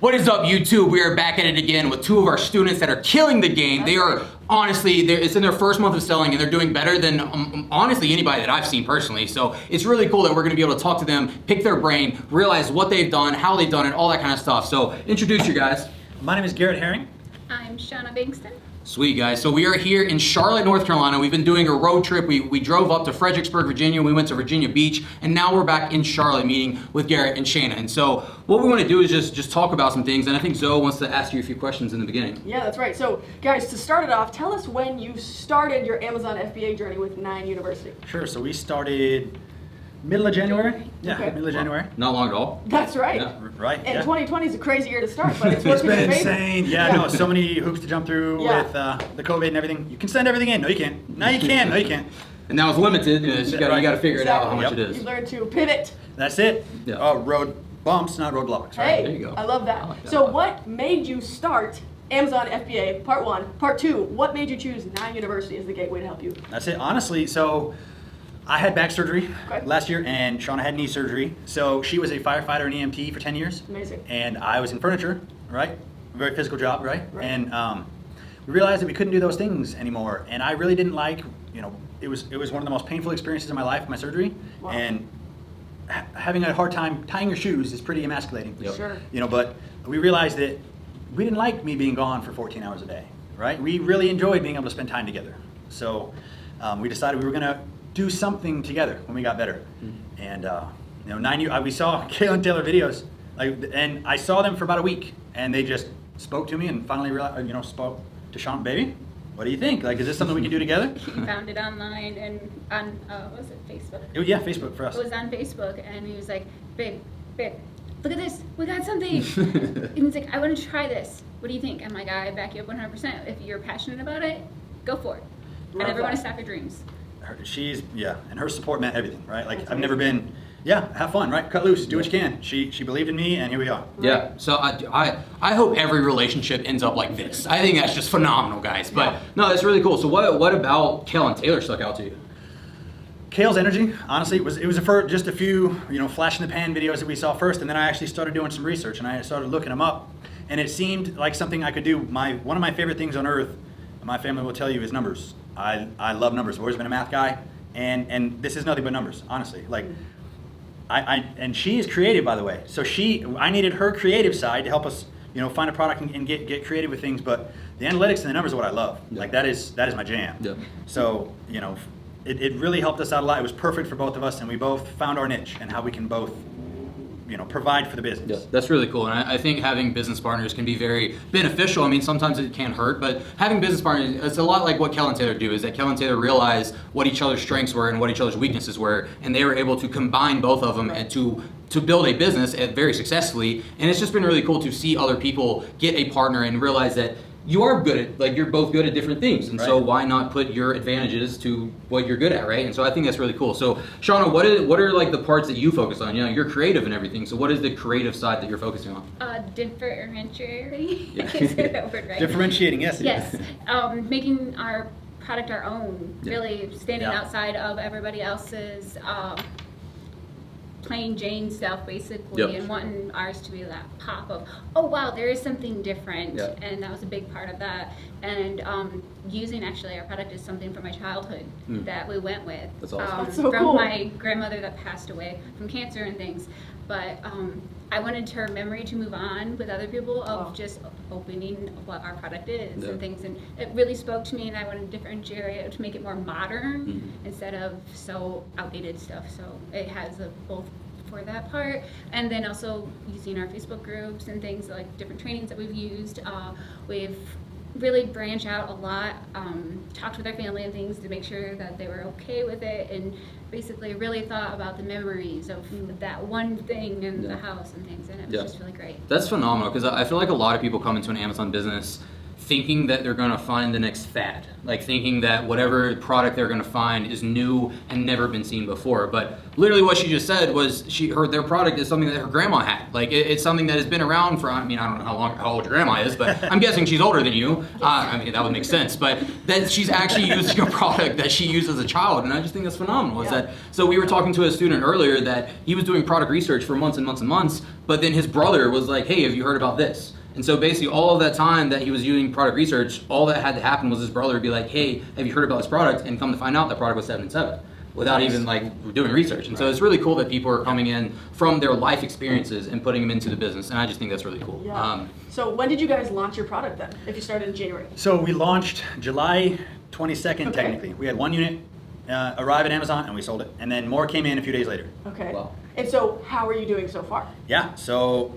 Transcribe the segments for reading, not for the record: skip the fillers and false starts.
What is up, YouTube? We are back at it again with two of our students that are killing the game. They are honestly, it's in their first month of selling and they're doing better than honestly anybody that I've seen personally. So it's really cool that we're gonna be able to talk to them, pick their brain, realize what they've done, how they've done it, all that kind of stuff. So introduce you guys. My name is Garrett Herring. I'm Shauna Bankston. Sweet, guys. So we are here in Charlotte, North Carolina. We've been doing a road trip. We drove up to Fredericksburg, Virginia. We went to Virginia Beach, and now we're back in Charlotte meeting with Garrett and Shayna. And so what we want to do is just talk about some things, and I think Zoe wants to ask you a few questions in the beginning. Yeah, that's right. So guys, to start it off, tell us when you started your Amazon FBA journey with 9 University. Sure, so we started middle of January. Yeah, Okay. middle of January. Not long at all. That's right. Yeah. Right, And yeah. 2020 is a crazy year to start, but it's It's working in been your favor. insane. Yeah, no, so many hoops to jump through Yeah. with the COVID and everything. You can send everything in. No, you can't. No, you can. No, you can't. And now it's limited. You got to figure it out how much Yep. it is. You learn to pivot. That's it. Yeah. Oh, road bumps, not road blocks, right? Hey, There you go. I love that. I like that. So what made you start Amazon FBA Part 1? Part 2, what made you choose 9 University as the gateway to help you? That's it. Honestly, so I had back surgery Okay. last year, and Shauna had knee surgery. So she was a firefighter and EMT for 10 years. Amazing. And I was in furniture, right? Very physical job, right? Right. And we realized that we couldn't do those things anymore. And I really didn't like, it was one of the most painful experiences of my life, my surgery. Wow. And having a hard time tying your shoes is pretty emasculating. Yep. Sure. But we realized that we didn't like me being gone for 14 hours a day, right? We really enjoyed being able to spend time together. So we decided we were gonna do something together when we got better. And we saw Kayla Taylor videos, and I saw them for about a week, and they just spoke to me and finally realized, spoke to Sean, baby, what do you think? Like, is this something we can do together? He found it online and on, was it Facebook? Yeah, Facebook for us. It was on Facebook, and he was like, babe, look at this, we got something. And he's like, I want to try this. What do you think? I'm like, I back you up 100%. If you're passionate about it, go for it. I Love never want to that. stop your dreams. And her support meant everything, right? Like, That's I've never been, have fun, right? Cut loose, do what you can. She believed in me, and here we are. Yeah, so I hope every relationship ends up like this. I think that's just phenomenal, guys. But no, that's really cool. So what about Kel and Taylor stuck out to you? Kale's energy, honestly, it was just a few, flash in the pan videos that we saw first, and then I actually started doing some research, and I started looking them up, and it seemed like something I could do. One of my favorite things on earth, my family will tell you, is numbers. I love numbers. I've always been a math guy, and this is nothing but numbers, honestly. Like, and she is creative, by the way. So I needed her creative side to help us, find a product and get creative with things. But the analytics and the numbers are what I love. Yeah. Like, that is my jam. Yeah. So it really helped us out a lot. It was perfect for both of us, and we both found our niche and how we can both, provide for the business. Yeah, that's really cool, and I think having business partners can be very beneficial. I mean, sometimes it can hurt, but having business partners, it's a lot like what Kel and Taylor do, is that Kel and Taylor realized what each other's strengths were and what each other's weaknesses were, and they were able to combine both of them and to build a business very successfully. And it's just been really cool to see other people get a partner and realize that you are good at, you're both good at different things, and so Right. why not put your advantages to what you're good at, right? And so I think that's really cool. So Shauna, what are like the parts that you focus on? You're creative and everything, so what is the creative side that you're focusing on? Differentiating. Yeah. I can't say that word right. Differentiating, yes. Yes, making our product our own, Yeah. really standing Yeah. outside of everybody else's plain Jane stuff, basically, Yep. and wanting ours to be that pop of, oh wow, there is something different, Yeah. and that was a big part of that. And using actually our product is something from my childhood that we went with. That's awesome. That's so from cool. my grandmother that passed away from cancer and things, but I wanted her memory to move on with other people of Wow. just opening what our product is Yeah. and things, and it really spoke to me, and I wanted to differentiate it to make it more modern instead of so outdated stuff. So it has both for that part, and then also using our Facebook groups and things like different trainings that we've used. We've really branched out a lot, talked with our family and things to make sure that they were okay with it, and basically really thought about the memories of that one thing in the house and things, and it was Yeah. just really great. That's phenomenal, because I feel like a lot of people come into an Amazon business thinking that they're going to find the next fad, like thinking that whatever product they're going to find is new and never been seen before. But literally what she just said was their product is something that her grandma had. Like it's something that has been around for, I mean, I don't know how old your grandma is, but I'm guessing she's older than you. I mean, that would make sense. But that she's actually using a product that she used as a child, and I just think that's phenomenal. So we were talking to a student earlier that he was doing product research for months and months and months, but then his brother was like, hey, have you heard about this? And so basically all of that time that he was using product research, all that had to happen was his brother would be like, hey, have you heard about this product? And come to find out that product was 7 and 7 without even like doing research. And so it's really cool that people are coming in from their life experiences and putting them into the business. And I just think that's really cool. Yeah. So when did you guys launch your product then, if you started in January? So we launched July 22nd, technically. We had 1 unit arrive at Amazon and we sold it. And then more came in a few days later. Okay. Wow. And so how are you doing so far? Yeah, so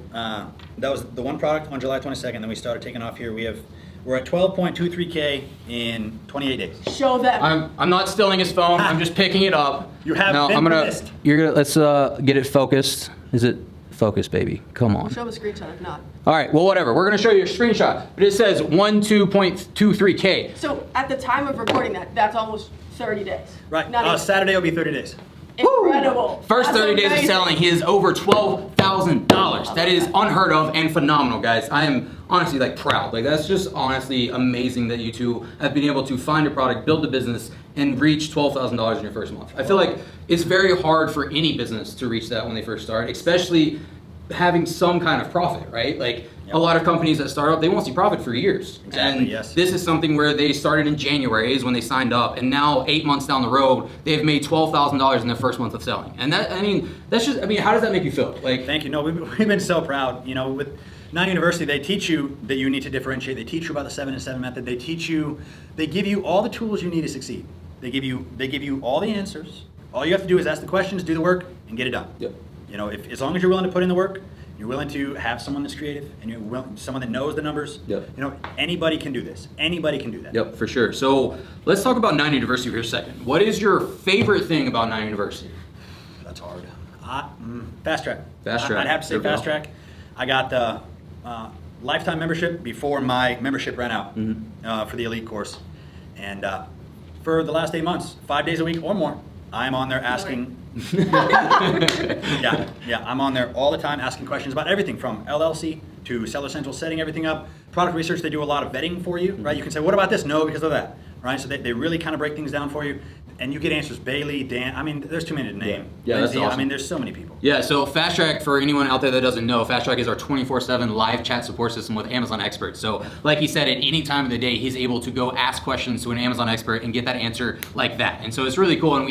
that was the one product on July 22nd. Then we started taking off here. We're at 12.23K in 28 days. Show them. I'm not stealing his phone. I'm just picking it up. You have now, been missed. Let's get it focused. Is it focused, baby? Come on. Show them a screenshot if not. All right, well, whatever. We're going to show you a screenshot, but it says 12.23K. So at the time of recording that's almost 30 days. Right. Not even. Saturday will be 30 days. Incredible. First That's 30 days of amazing. selling, he is over $12,000. That is unheard of and phenomenal, guys. I am honestly like proud. Like that's just honestly amazing that you two have been able to find a product, build a business, and reach $12,000 in your first month. I feel like it's very hard for any business to reach that when they first start, especially having some kind of profit, right? Like a lot of companies that start up, they won't see profit for years. Exactly, and yes. This is something where they started in January is when they signed up, and now 8 months down the road, they've made $12,000 in their first month of selling. And that, that's just, how does that make you feel? Like, Thank you. No, we've been so proud. You know, with Nine University, they teach you that you need to differentiate. They teach you about the 7 and 7 method. They give you all the tools you need to succeed. They give you all the answers. All you have to do is ask the questions, do the work, and get it done. Yep. You know, as long as you're willing to put in the work, you're willing to have someone that's creative, and someone that knows the numbers. Yep. You know, anybody can do this. Anybody can do that. Yep, for sure. So let's talk about Nine University for a second. What is your favorite thing about Nine University? That's hard. Fast track. Fast track. I'd have to say There we go. fast track. I got the lifetime membership before my membership ran out for the elite course, and for the last 8 months, 5 days a week or more, I'm on there asking. Yeah, I'm on there all the time asking questions about everything from LLC to Seller Central, setting everything up. Product research, they do a lot of vetting for you, right? You can say, what about this? No, because of that, right? So they really kind of break things down for you. And you get answers. Bailey, Dan, there's too many to name. Yeah, that's Lindsay, awesome. there's so many people. Yeah, so Fast Track, for anyone out there that doesn't know, Fast Track is our 24/7 live chat support system with Amazon experts. So like he said, at any time of the day, he's able to go ask questions to an Amazon expert and get that answer like that. And so it's really cool, and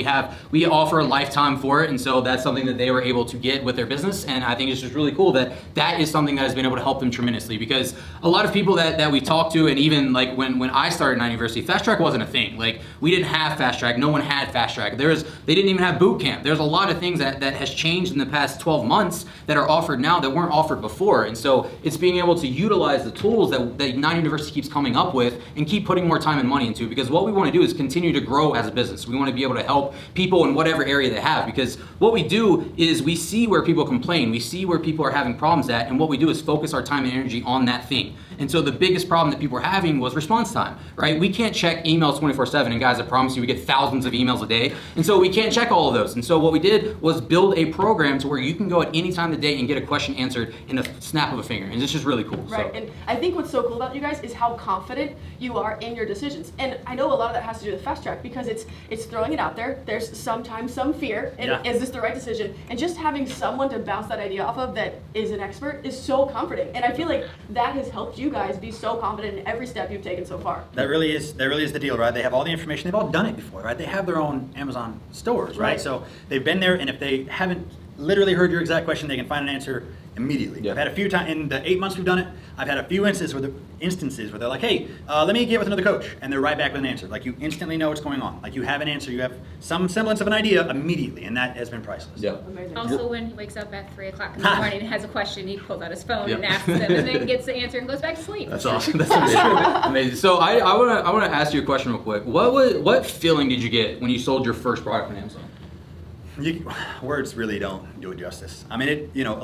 we offer a lifetime for it, and so that's something that they were able to get with their business, and I think it's just really cool that that is something that has been able to help them tremendously, because a lot of people that we talk to, and even like when I started Nine University, Fast Track wasn't a thing. Like we didn't have Fast Track, no one had Fast Track. They didn't even have boot camp. There's a lot of things that has changed in the past 12 months that are offered now that weren't offered before. And so it's being able to utilize the tools that Nine University keeps coming up with and keep putting more time and money into, because what we want to do is continue to grow as a business. We want to be able to help people in whatever area they have, because what we do is we see where people complain, we see where people are having problems at, and what we do is focus our time and energy on that thing. And so the biggest problem that people were having was response time, right? We can't check emails 24/7, and guys, I promise you, we get thousands of emails a day, and so we can't check all of those. And so what we did was build a program to where you can go at any time of the day and get a question answered in a snap of a finger, and it's just really cool. Right, So. and I think what's so cool about you guys is how confident you are in your decisions. And I know a lot of that has to do with Fast Track, because it's throwing it out there. There's sometimes some fear, and is this the right decision? And just having someone to bounce that idea off of that is an expert is so comforting. And I feel like that has helped you guys be so confident in every step you've taken so far. That really is the deal, right? They have all the information. They've all done it before, right? They have their own Amazon stores, right? So they've been there, and if they haven't literally heard your exact question, they can find an answer immediately. Yeah. I've had a few times in the 8 months we've done it. I've had a few instances where they're like, "Hey, let me get with another coach," and they're right back with an answer. Like you instantly know what's going on. Like you have an answer. You have some semblance of an idea immediately, and that has been priceless. Yeah. Amazing. Also, when he wakes up at 3 o'clock in the morning and has a question, he pulls out his phone and asks them, and then gets the answer and goes back to sleep. That's awesome. That's amazing. Amazing. So I want to ask you a question real quick. What feeling did you get when you sold your first product on Amazon? Words really don't do it justice.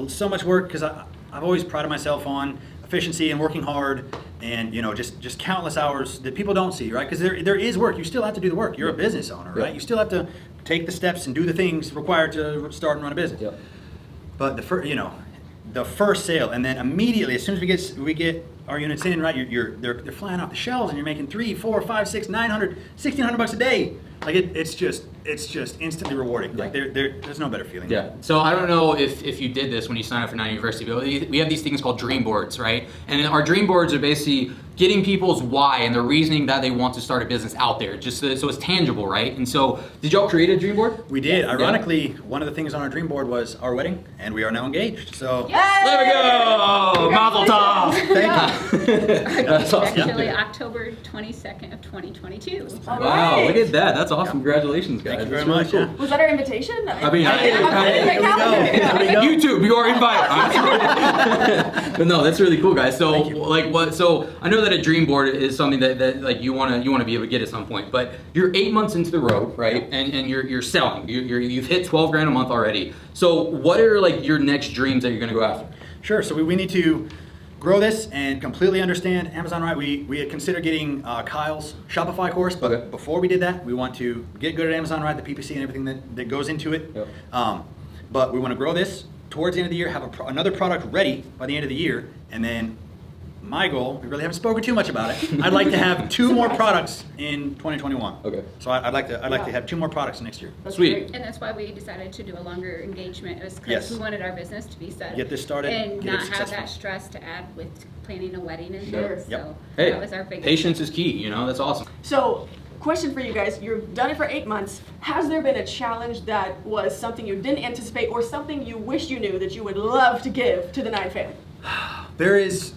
So much work, because I've always prided myself on efficiency and working hard, and just countless hours that people don't see, right? Because there is work. You still have to do the work. You're a business owner, right? You still have to take the steps and do the things required to start and run a business. Yep. But the first sale, and then immediately as soon as we get our units in, right? They're flying off the shelves, and you're making $300, $400, $500, $600, $900, $1,600 a day. Like it's just instantly rewarding. Like there's no better feeling. Yeah. So I don't know if you did this when you signed up for Nine University, but we have these things called dream boards, right? And our dream boards are basically getting people's why and the reasoning that they want to start a business out there, just so it's tangible, right? And so, did y'all create a dream board? We did. Ironically, one of the things on our dream board was our wedding, and we are now engaged. So there we go. Mazel tov. Thank you. That's awesome. Actually, October 22nd of 2022. All Wow, right. look at that. That's awesome. Congratulations, guys. Thank you very That's really much. cool. Yeah. Was that our invitation? I mean, There we go. YouTube, you are invited. But no, that's really cool, guys. So, Thank you. So I know that a dream board is something that like you wanna be able to get at some point. But you're 8 months into the road, right? And you're selling. You've hit 12 grand a month already. So what are like your next dreams that you're gonna go after? Sure. So we need to grow this and completely understand Amazon, right? We had considered getting Kyle's Shopify course, but Okay. before we did that, we want to get good at Amazon, right? The PPC and everything that goes into it. Yep. But we want to grow this towards the end of the year, have another product ready by the end of the year, and then my goal, we really haven't spoken too much about it. I'd like to have 2 more products in 2021. Okay. So I'd like to have 2 more products next year. That's Sweet. great. And that's why we decided to do a longer engagement, is because Yes. we wanted our business to be set. Get this started, and get it not have successful. that stress to add with planning a wedding and Sure. things. Yep. So Hey, that was our biggest patience is key. That's awesome. So, question for you guys. You've done it for 8 months. Has there been a challenge that was something you didn't anticipate or something you wish you knew that you would love to give to the Nine family? There is,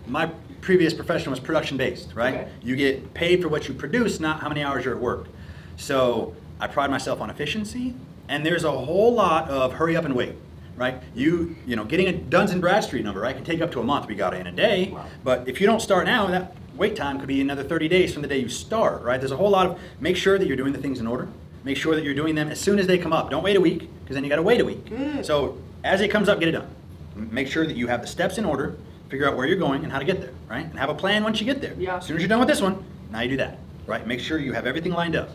my previous profession was production based, right? Okay. You get paid for what you produce, not how many hours you're at work. So I pride myself on efficiency, and there's a whole lot of hurry up and wait, right? Getting a Duns and Bradstreet number, right, can take up to a month. We got it in a day, Wow. but if you don't start now, that wait time could be another 30 days from the day you start, right? There's a whole lot of, make sure that you're doing the things in order. Make sure that you're doing them as soon as they come up. Don't wait a week, because then you got to wait a week. So as it comes up, get it done. Make sure that you have the steps in order, figure out where you're going and how to get there, right? And have a plan once you get there. Yeah. As soon as you're done with this one, now you do that, right? Make sure you have everything lined up.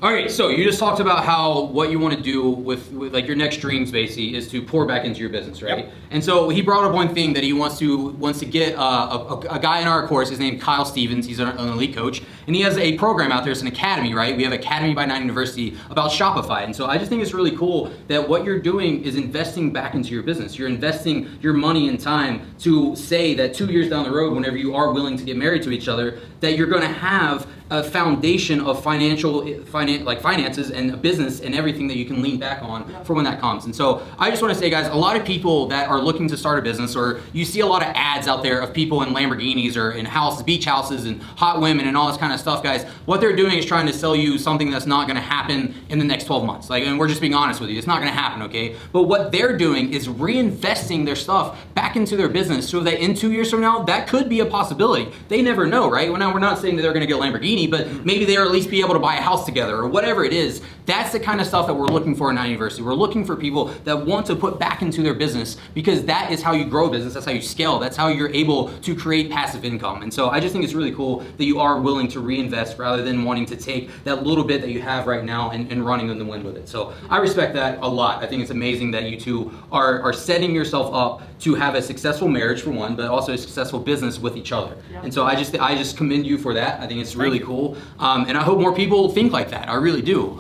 All right, so you just talked about how what you want to do with like your next dreams basically is to pour back into your business, right? Yep. And so he brought up one thing that he wants to get a guy in our course. His name's Kyle Stevens. He's an elite coach, and he has a program out there. It's an academy, right? We have Academy by Nine University about Shopify, and so I just think it's really cool that what you're doing is investing back into your business. You're investing your money and time to say that 2 years down the road, whenever you are willing to get married to each other, that you're going to have a foundation of finances and a business and everything that you can lean back on for when that comes. And so I just want to say, guys, a lot of people that are looking to start a business, or you see a lot of ads out there of people in Lamborghinis or in houses, beach houses and hot women and all this kind of stuff, guys, what they're doing is trying to sell you something that's not going to happen in the next 12 months. And we're just being honest with you. It's not going to happen, okay? But what they're doing is reinvesting their stuff back into their business so that in 2 years from now, that could be a possibility. They never know, right? Well, now we're not saying that they're going to get a Lamborghini, but maybe they'll at least be able to buy a house together or whatever it is. That's the kind of stuff that we're looking for in Nine University. We're looking for people that want to put back into their business, because that is how you grow a business. That's how you scale. That's how you're able to create passive income. And so I just think it's really cool that you are willing to reinvest rather than wanting to take that little bit that you have right now and running in the wind with it. So I respect that a lot. I think it's amazing that you two are setting yourself up to have a successful marriage for one, but also a successful business with each other. Yeah. And so I just commend you for that. I think it's really cool. And I hope more people think like that. I really do.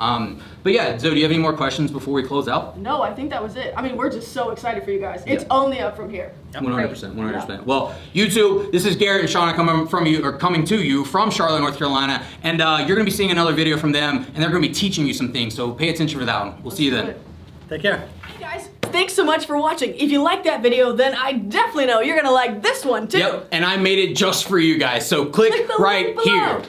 But yeah, Zoe, do you have any more questions before we close out? No, I think that was it. I mean, we're just so excited for you guys. It's only up from here. 100%, 100%. Well, you two, this is Garrett and Shauna coming to you from Charlotte, North Carolina, and you're going to be seeing another video from them, and they're going to be teaching you some things. So pay attention for that one. We'll see you then. Take care. Hey guys, thanks so much for watching. If you liked that video, then I definitely know you're gonna like this one too. Yep, and I made it just for you guys. So click Click the right link below. here.